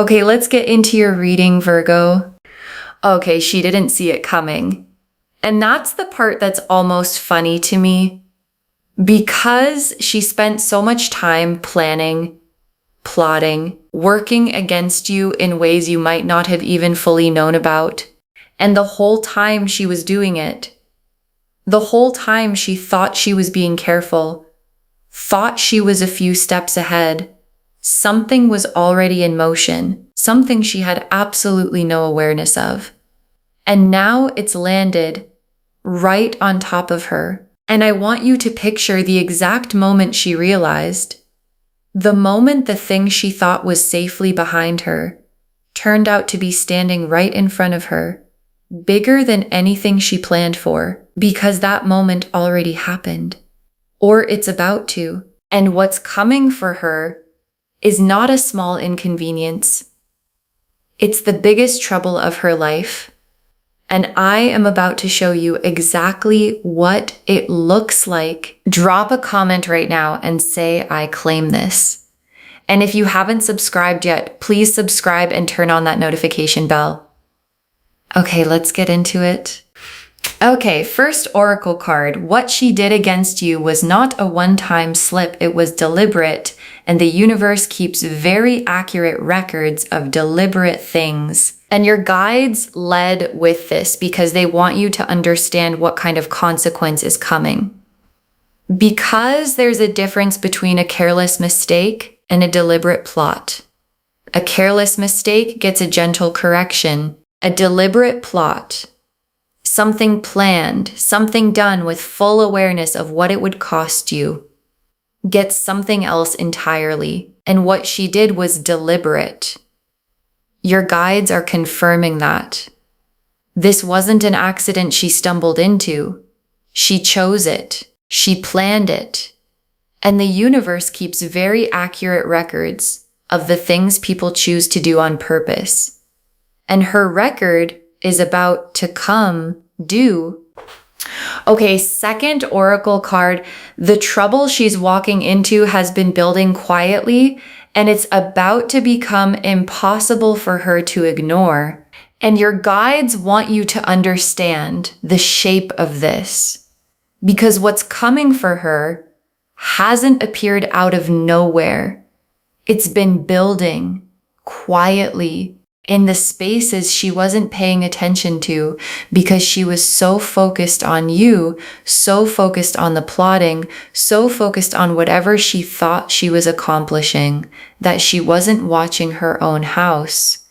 Okay, let's get into your reading, Virgo. Okay, she didn't see it coming. And that's the part that's almost funny to me. Because she spent so much time planning, plotting, working against you in ways you might not have even fully known about. And the whole time she was doing it, the whole time she thought she was being careful, thought she was a few steps ahead. Something was already in motion, something she had absolutely no awareness of. And now it's landed right on top of her. And I want you to picture the exact moment she realized. The moment the thing she thought was safely behind her turned out to be standing right in front of her, bigger than anything she planned for, because that moment already happened. Or it's about to. And what's coming for her is not a small inconvenience. It's the biggest trouble of her life. And I am about to show you exactly what it looks like. Drop a comment right now and say, I claim this. And if you haven't subscribed yet, please subscribe and turn on that notification bell. Okay, let's get into it. Okay, first oracle card. What she did against you was not a one-time slip, it was deliberate, and the universe keeps very accurate records of deliberate things. And your guides led with this because they want you to understand what kind of consequence is coming. Because there's a difference between a careless mistake and a deliberate plot. A careless mistake gets a gentle correction. A deliberate plot, something planned, something done with full awareness of what it would cost you, gets something else entirely. And what she did was deliberate. Your guides are confirming that. This wasn't an accident she stumbled into. She chose it. She planned it. And the universe keeps very accurate records of the things people choose to do on purpose. And her record is about to come due. Okay, second oracle card. The trouble she's walking into has been building quietly, and it's about to become impossible for her to ignore. And your guides want you to understand the shape of this, because what's coming for her hasn't appeared out of nowhere. It's been building quietly in the spaces she wasn't paying attention to because she was so focused on you, so focused on the plotting, so focused on whatever she thought she was accomplishing, that she wasn't watching her own house.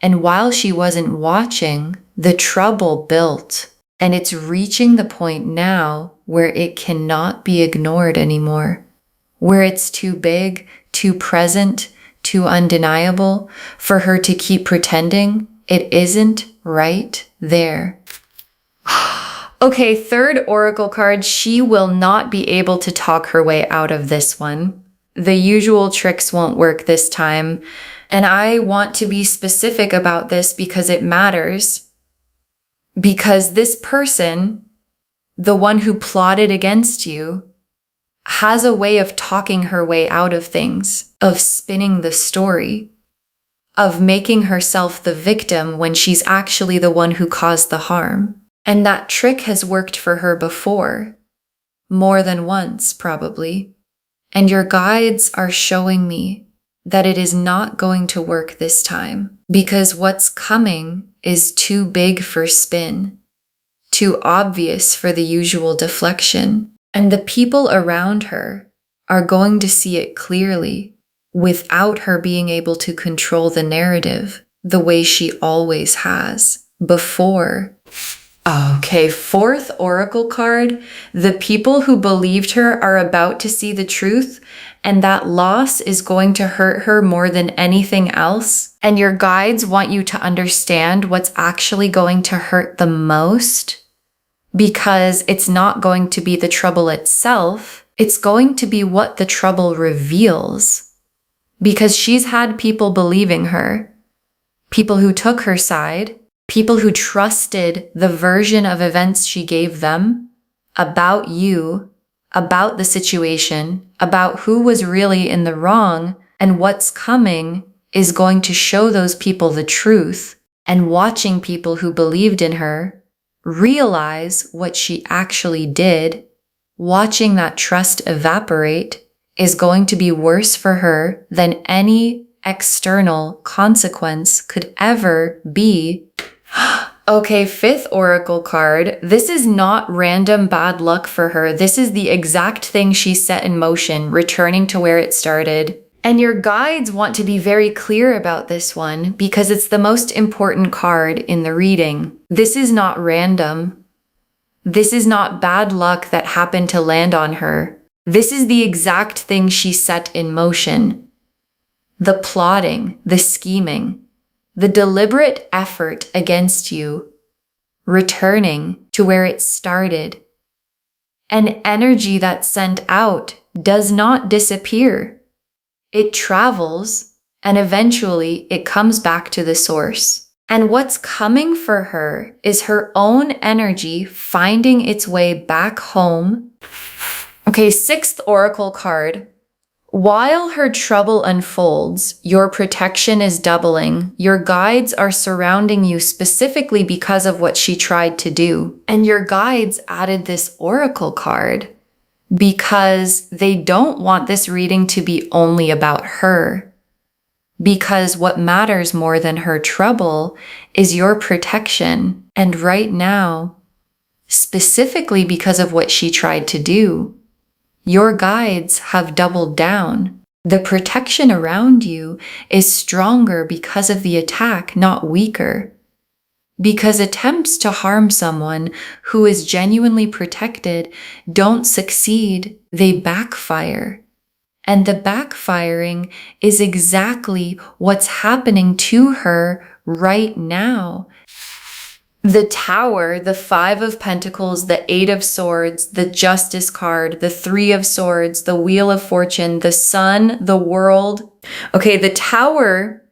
And while she wasn't watching, the trouble built, and it's reaching the point now where it cannot be ignored anymore, where it's too big, too present, too undeniable for her to keep pretending it isn't right there. Okay, third oracle card. She will not be able to talk her way out of this one. The usual tricks won't work this time. And I want to be specific about this because it matters. Because this person, the one who plotted against you, has a way of talking her way out of things, of spinning the story, of making herself the victim when she's actually the one who caused the harm. And that trick has worked for her before, more than once probably. And your guides are showing me that it is not going to work this time, because what's coming is too big for spin, too obvious for the usual deflection. And the people around her are going to see it clearly without her being able to control the narrative the way she always has before. Okay, fourth oracle card. The people who believed her are about to see the truth, and that loss is going to hurt her more than anything else. And your guides want you to understand what's actually going to hurt the most. Because it's not going to be the trouble itself, it's going to be what the trouble reveals. Because she's had people believing her, people who took her side, people who trusted the version of events she gave them about you, about the situation, about who was really in the wrong, and what's coming is going to show those people the truth, and watching people who believed in her realize what she actually did, watching that trust evaporate, is going to be worse for her than any external consequence could ever be. Okay, fifth oracle card. This is not random bad luck for her. This is the exact thing she set in motion, returning to where it started. And your guides want to be very clear about this one because it's the most important card in the reading. This is not random. This is not bad luck that happened to land on her. This is the exact thing she set in motion. The plotting, the scheming, the deliberate effort against you, returning to where it started. An energy that's sent out does not disappear. It travels, and eventually it comes back to the source. And what's coming for her is her own energy finding its way back home. Okay, sixth oracle card. While her trouble unfolds, your protection is doubling. Your guides are surrounding you specifically because of what she tried to do. And your guides added this oracle card because they don't want this reading to be only about her. Because what matters more than her trouble is your protection. And right now, specifically because of what she tried to do, your guides have doubled down. The protection around you is stronger because of the attack, not weaker. Because attempts to harm someone who is genuinely protected don't succeed, they backfire. And the backfiring is exactly what's happening to her right now. The Tower, the Five of Pentacles, the Eight of Swords, the Justice card, the Three of Swords, the Wheel of Fortune, the Sun, the World. Okay, the Tower,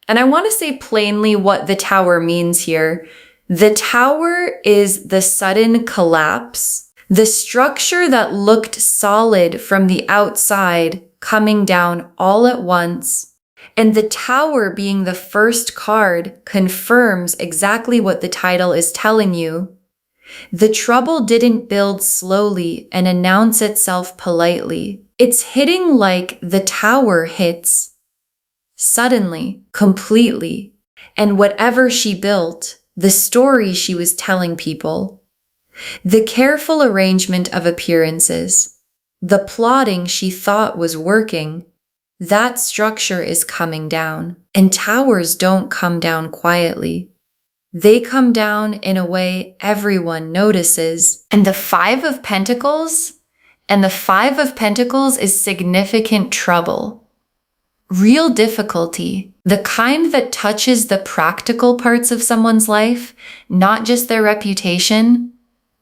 and I want to say plainly what the Tower means here. The Tower is the sudden collapse, the structure that looked solid from the outside coming down all at once. And the Tower being the first card confirms exactly what the title is telling you. The trouble didn't build slowly and announce itself politely. It's hitting like the Tower hits suddenly, completely. And whatever she built, the story she was telling people, the careful arrangement of appearances, the plotting she thought was working, that structure is coming down. And towers don't come down quietly. They come down in a way everyone notices. And the Five of Pentacles? And the Five of Pentacles is significant trouble. Real difficulty. The kind that touches the practical parts of someone's life, not just their reputation,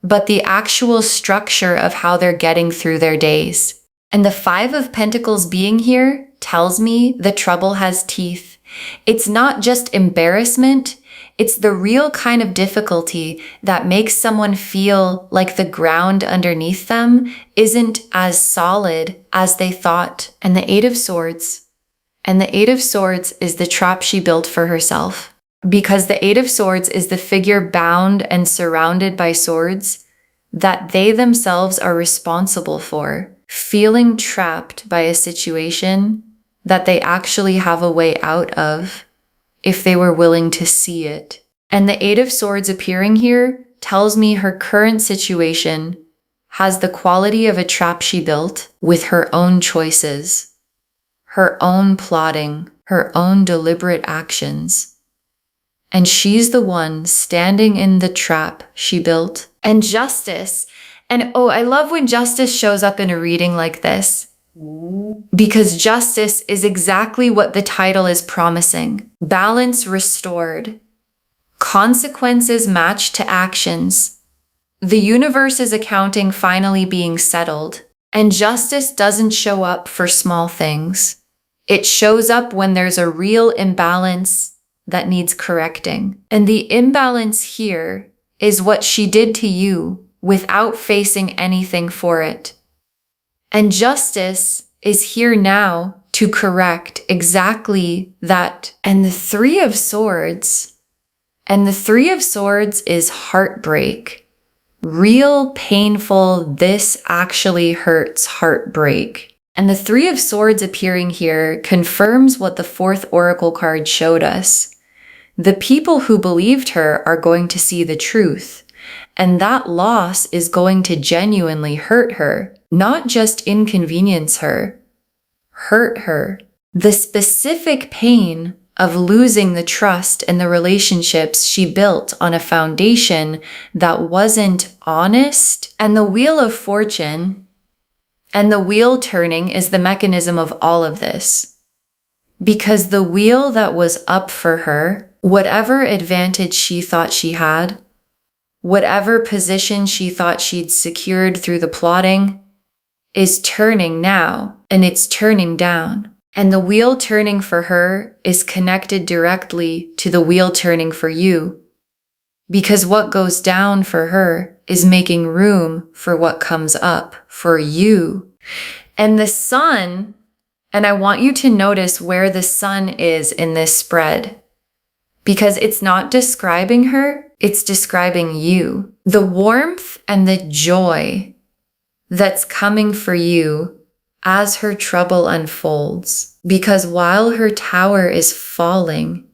but the actual structure of how they're getting through their days. And the Five of Pentacles being here tells me the trouble has teeth. It's not just embarrassment. It's the real kind of difficulty that makes someone feel like the ground underneath them isn't as solid as they thought. And the Eight of Swords. And the Eight of Swords is the trap she built for herself. Because the Eight of Swords is the figure bound and surrounded by swords that they themselves are responsible for, feeling trapped by a situation that they actually have a way out of if they were willing to see it. And the Eight of Swords appearing here tells me her current situation has the quality of a trap she built with her own choices, her own plotting, her own deliberate actions. And she's the one standing in the trap she built. And Justice. And I love when Justice shows up in a reading like this. Because Justice is exactly what the title is promising. Balance restored. Consequences matched to actions. The universe's accounting finally being settled. And justice doesn't show up for small things. It shows up when there's a real imbalance that needs correcting. And the imbalance here is what she did to you without facing anything for it. And justice is here now to correct exactly that. And the Three of Swords, is heartbreak. Real painful, this actually hurts heartbreak. And the Three of Swords appearing here confirms what the fourth oracle card showed us. The people who believed her are going to see the truth, and that loss is going to genuinely hurt her, not just inconvenience her, hurt her. The specific pain of losing the trust and the relationships she built on a foundation that wasn't honest. And the Wheel of Fortune and the wheel turning is the mechanism of all of this. Because the wheel that was up for her, whatever advantage she thought she had, whatever position she thought she'd secured through the plotting, is turning now, and it's turning down. And the wheel turning for her is connected directly to the wheel turning for you. Because what goes down for her is making room for what comes up for you. And the sun, and I want you to notice where the sun is in this spread. Because it's not describing her, it's describing you. The warmth and the joy that's coming for you as her trouble unfolds. Because while her tower is falling,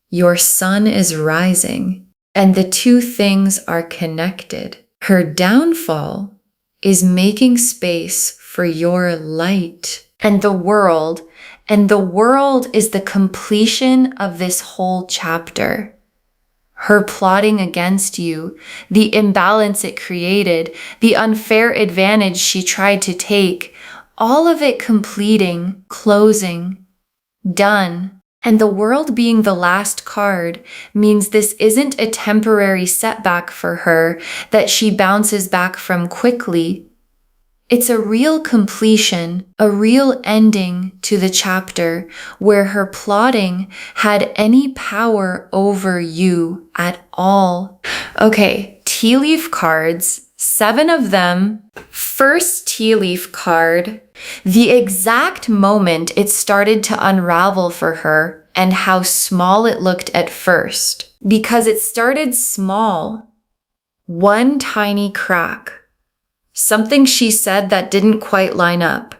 your sun is rising. And the two things are connected. Her downfall is making space for your light. And the world is the completion of this whole chapter. Her plotting against you, the imbalance it created, the unfair advantage she tried to take, all of it completing, closing, done. And the world being the last card means this isn't a temporary setback for her that she bounces back from quickly. It's a real completion, a real ending to the chapter where her plotting had any power over you at all. Okay, tea leaf cards, 7 of them. First tea leaf card, the exact moment it started to unravel for her and how small it looked at first. Because it started small. One tiny crack. Something she said that didn't quite line up.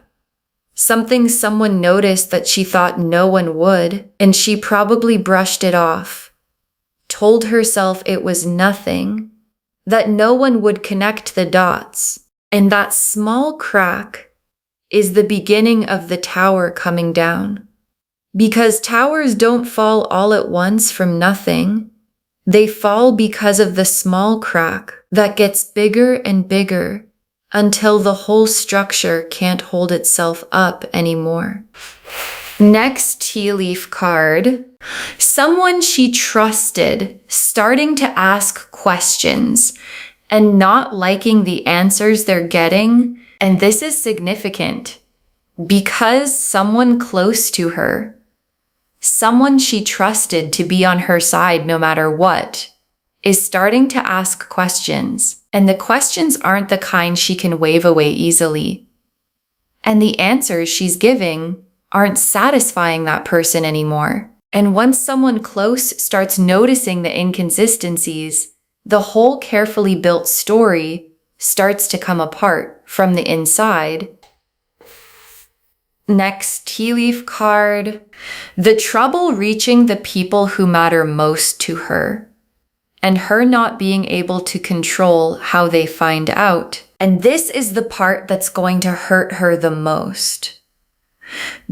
Something someone noticed that she thought no one would, and she probably brushed it off. Told herself it was nothing, that no one would connect the dots. And that small crack is the beginning of the tower coming down. Because towers don't fall all at once from nothing. They fall because of the small crack that gets bigger and bigger until the whole structure can't hold itself up anymore. Next tea leaf card, someone she trusted starting to ask questions and not liking the answers they're getting. And this is significant because someone close to her, someone she trusted to be on her side no matter what, is starting to ask questions. And the questions aren't the kind she can wave away easily. And the answers she's giving aren't satisfying that person anymore. And once someone close starts noticing the inconsistencies, the whole carefully built story starts to come apart from the inside. Next tea leaf card, the trouble reaching the people who matter most to her, and her not being able to control how they find out. And this is the part that's going to hurt her the most.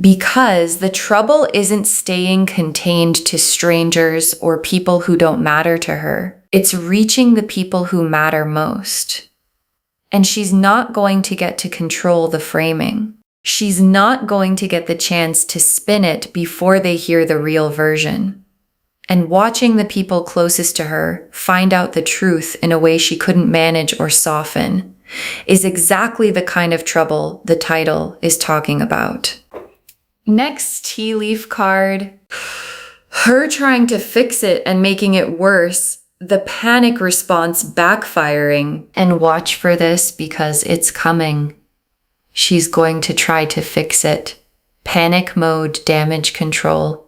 Because the trouble isn't staying contained to strangers or people who don't matter to her. It's reaching the people who matter most. And she's not going to get to control the framing. She's not going to get the chance to spin it before they hear the real version. And watching the people closest to her find out the truth in a way she couldn't manage or soften is exactly the kind of trouble the title is talking about. Next tea leaf card, her trying to fix it and making it worse, the panic response backfiring. And watch for this because it's coming. She's going to try to fix it. panic mode damage control.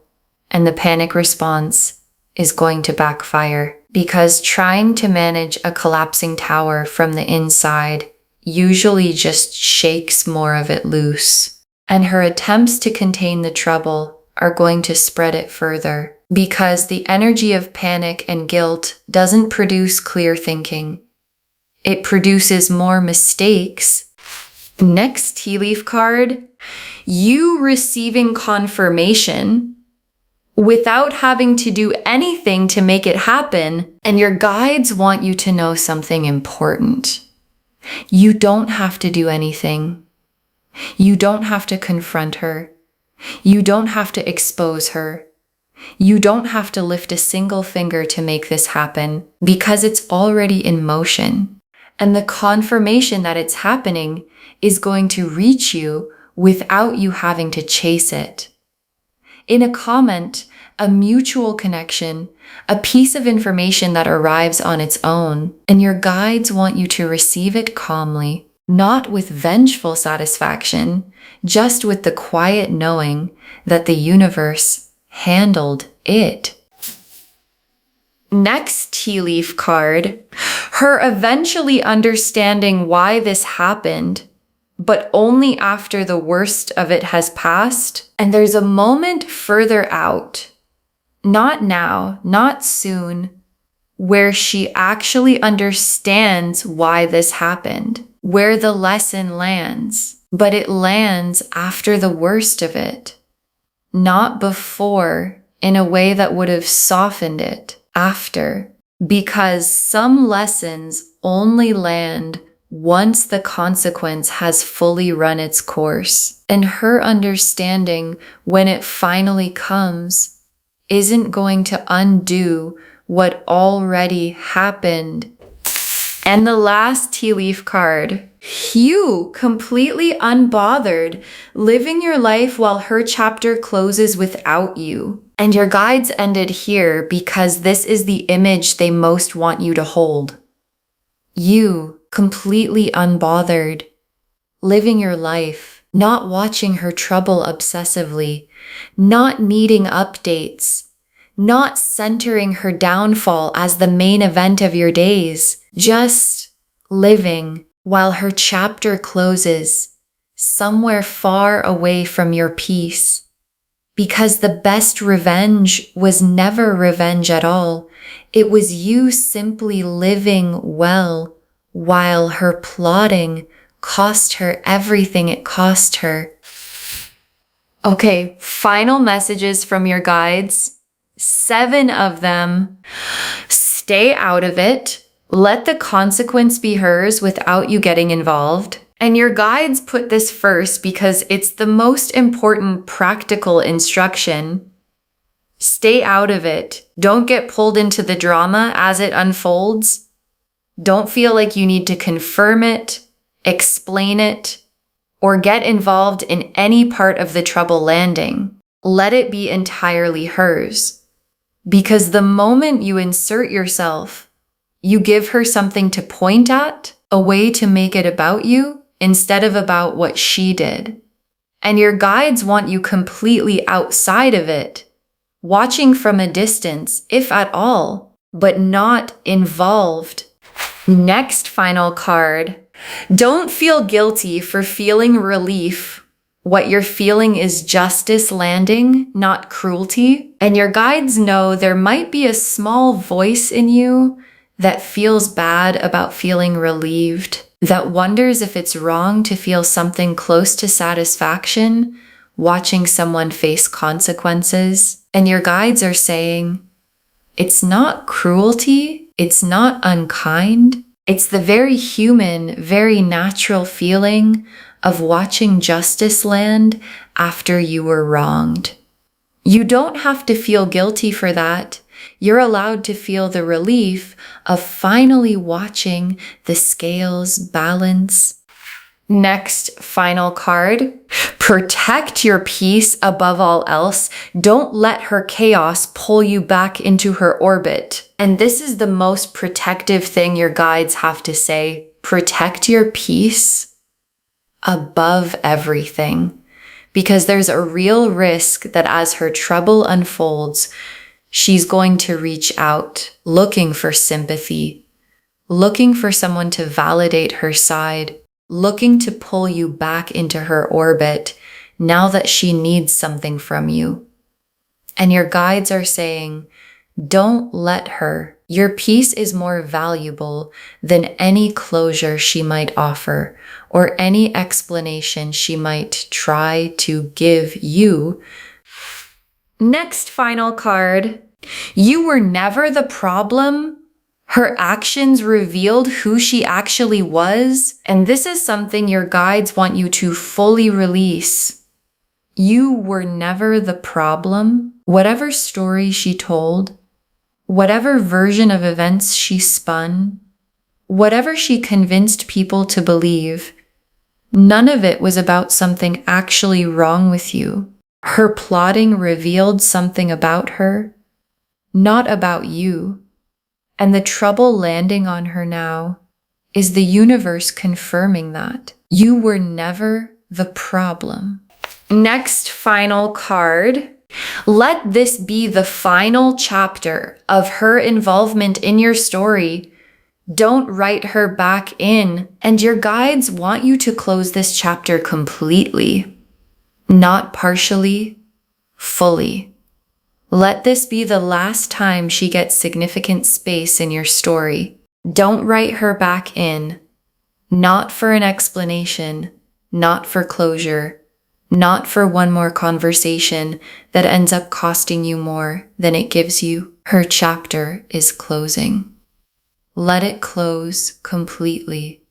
And the panic response is going to backfire because trying to manage a collapsing tower from the inside usually just shakes more of it loose. And her attempts to contain the trouble are going to spread it further because the energy of panic and guilt doesn't produce clear thinking. It produces more mistakes. Next tea leaf card, you receiving confirmation without having to do anything to make it happen, and your guides want you to know something important. You don't have to do anything. You don't have to confront her. You don't have to expose her. You don't have to lift a single finger to make this happen because it's already in motion. And the confirmation that it's happening is going to reach you without you having to chase it. In a comment, a mutual connection, a piece of information that arrives on its own, and your guides want you to receive it calmly, not with vengeful satisfaction, just with the quiet knowing that the universe handled it. Next tea leaf card, her eventually understanding why this happened, but only after the worst of it has passed. And there's a moment further out, not now, not soon, where she actually understands why this happened, where the lesson lands, but it lands after the worst of it, not before, in a way that would have softened it after, because some lessons only land once the consequence has fully run its course. And her understanding, when it finally comes, isn't going to undo what already happened. And the last tea leaf card, you completely unbothered, living your life while her chapter closes without you. And your guides ended here because this is the image they most want you to hold. You completely unbothered, living your life, not watching her trouble obsessively, not needing updates, not centering her downfall as the main event of your days, just living while her chapter closes somewhere far away from your peace. Because the best revenge was never revenge at all. It was you simply living well while her plotting cost her everything it cost her. Okay, final messages from your guides. 7 of them. Stay out of it. Let the consequence be hers without you getting involved. And your guides put this first because it's the most important practical instruction. Stay out of it. Don't get pulled into the drama as it unfolds. Don't feel like you need to confirm it, explain it, or get involved in any part of the trouble landing. Let it be entirely hers. Because the moment you insert yourself, you give her something to point at, a way to make it about you, instead of about what she did. And your guides want you completely outside of it, watching from a distance, if at all, but not involved. Next final card. Don't feel guilty for feeling relief. What you're feeling is justice landing, not cruelty. And your guides know there might be a small voice in you that feels bad about feeling relieved, that wonders if it's wrong to feel something close to satisfaction watching someone face consequences. And your guides are saying, it's not cruelty, it's not unkind, it's the very human, very natural feeling of watching justice land after you were wronged. You don't have to feel guilty for that. You're allowed to feel the relief of finally watching the scales balance. Next, final card. Protect your peace above all else. Don't let her chaos pull you back into her orbit. And this is the most protective thing your guides have to say. Protect your peace above everything. because there's a real risk that as her trouble unfolds, she's going to reach out, looking for sympathy, looking for someone to validate her side, looking to pull you back into her orbit now that she needs something from you. And your guides are saying, don't let her. Your peace is more valuable than any closure she might offer or any explanation she might try to give you. Next final card. You were never the problem. Her actions revealed who she actually was. And this is something your guides want you to fully release. You were never the problem. Whatever story she told, whatever version of events she spun, whatever she convinced people to believe, none of it was about something actually wrong with you. Her plotting revealed something about her, not about you. And the trouble landing on her now is the universe confirming that. You were never the problem. Next final card. Let this be the final chapter of her involvement in your story. Don't write her back in. And your guides want you to close this chapter completely, not partially, fully. Let this be the last time she gets significant space in your story. Don't write her back in, not for an explanation, not for closure, not for one more conversation that ends up costing you more than it gives you. Her chapter is closing. Let it close completely.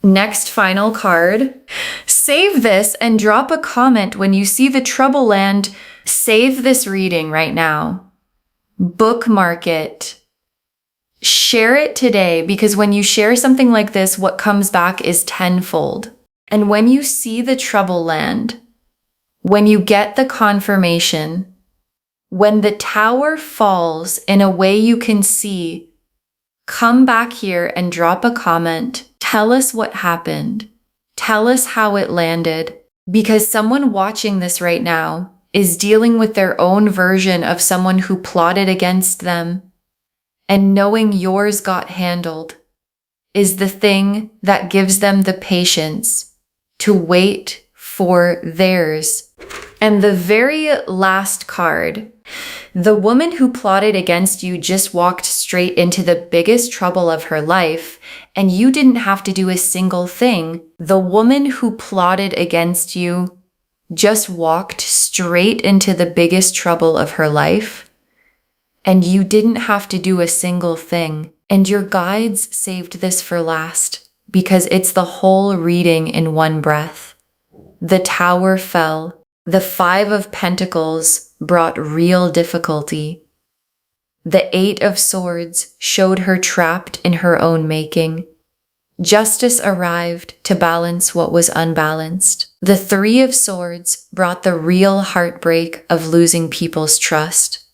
Next final card. Save this and drop a comment when you see the trouble land. Save this reading right now. Bookmark it. Share it today, because when you share something like this, what comes back is tenfold. And when you see the trouble land, when you get the confirmation, when the tower falls in a way you can see, come back here and drop a comment. Tell us what happened. Tell us how it landed, because someone watching this right now is dealing with their own version of someone who plotted against them, and knowing yours got handled is the thing that gives them the patience to wait for theirs. And the very last card, the woman who plotted against you just walked straight into the biggest trouble of her life, and you didn't have to do a single thing. The woman who plotted against you just walked straight into the biggest trouble of her life, and you didn't have to do a single thing. And your guides saved this for last, because it's the whole reading in one breath. The tower fell. The 5 of Pentacles brought real difficulty. The 8 of Swords showed her trapped in her own making. Justice arrived to balance what was unbalanced. The 3 of Swords brought the real heartbreak of losing people's trust.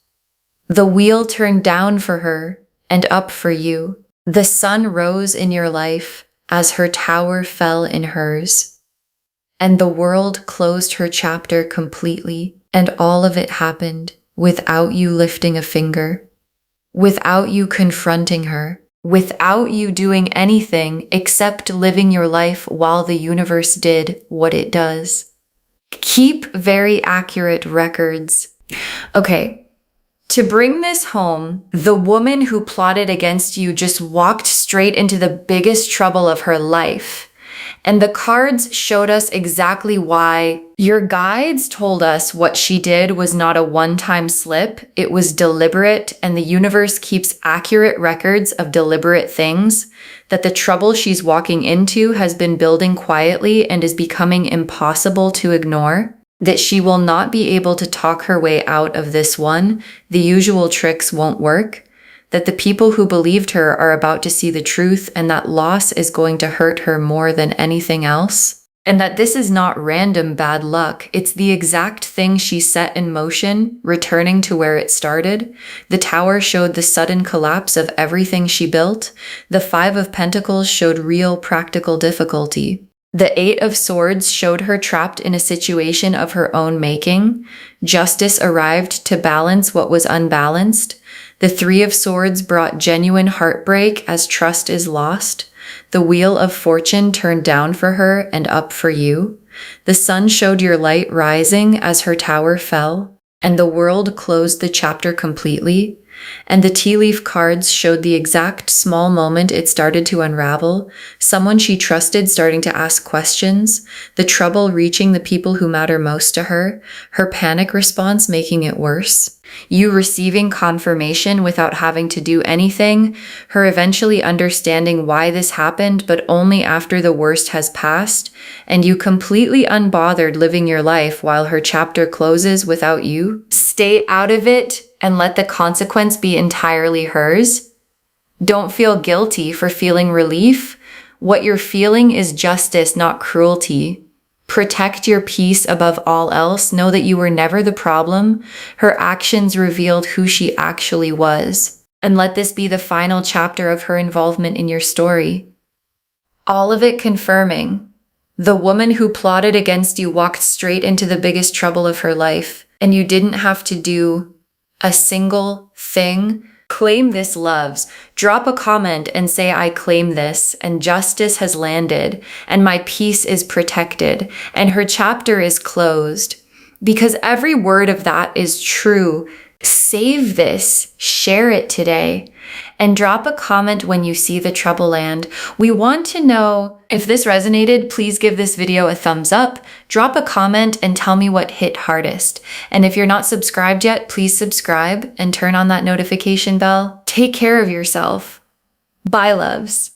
The wheel turned down for her and up for you. The sun rose in your life as her tower fell in hers. And the world closed her chapter completely, and all of it happened without you lifting a finger, without you confronting her, without you doing anything except living your life while the universe did what it does. Keep very accurate records. Okay, to bring this home, the woman who plotted against you just walked straight into the biggest trouble of her life. And the cards showed us exactly why. Your guides told us what she did was not a one-time slip. It was deliberate, and the universe keeps accurate records of deliberate things, that the trouble she's walking into has been building quietly and is becoming impossible to ignore, that she will not be able to talk her way out of this one. The usual tricks won't work. That the people who believed her are about to see the truth, and that loss is going to hurt her more than anything else. And that this is not random bad luck. It's the exact thing she set in motion, returning to where it started. The tower showed the sudden collapse of everything she built. The 5 of Pentacles showed real practical difficulty. The Eight of Swords showed her trapped in a situation of her own making. Justice arrived to balance what was unbalanced. The Three of Swords brought genuine heartbreak as trust is lost. The Wheel of Fortune turned down for her and up for you. The sun showed your light rising as her tower fell, and the world closed the chapter completely. And the tea leaf cards showed the exact small moment it started to unravel, someone she trusted starting to ask questions, the trouble reaching the people who matter most to her, her panic response making it worse, you receiving confirmation without having to do anything, her eventually understanding why this happened but only after the worst has passed, and you completely unbothered living your life while her chapter closes without you. Stay out of it and let the consequence be entirely hers. Don't feel guilty for feeling relief. What you're feeling is justice, not cruelty. Protect your peace above all else. Know that you were never the problem. Her actions revealed who she actually was. And let this be the final chapter of her involvement in your story. All of it confirming. The woman who plotted against you walked straight into the biggest trouble of her life, and you didn't have to do a single thing. Claim this, loves. Drop a comment and say, I claim this, and justice has landed, and my peace is protected, and her chapter is closed. Because every word of that is true. Save this, share it today, and drop a comment when you see the trouble land. We want to know if this resonated. Please give this video a thumbs up, drop a comment, and tell me what hit hardest. And if you're not subscribed yet, please subscribe and turn on that notification bell. Take care of yourself. Bye, loves.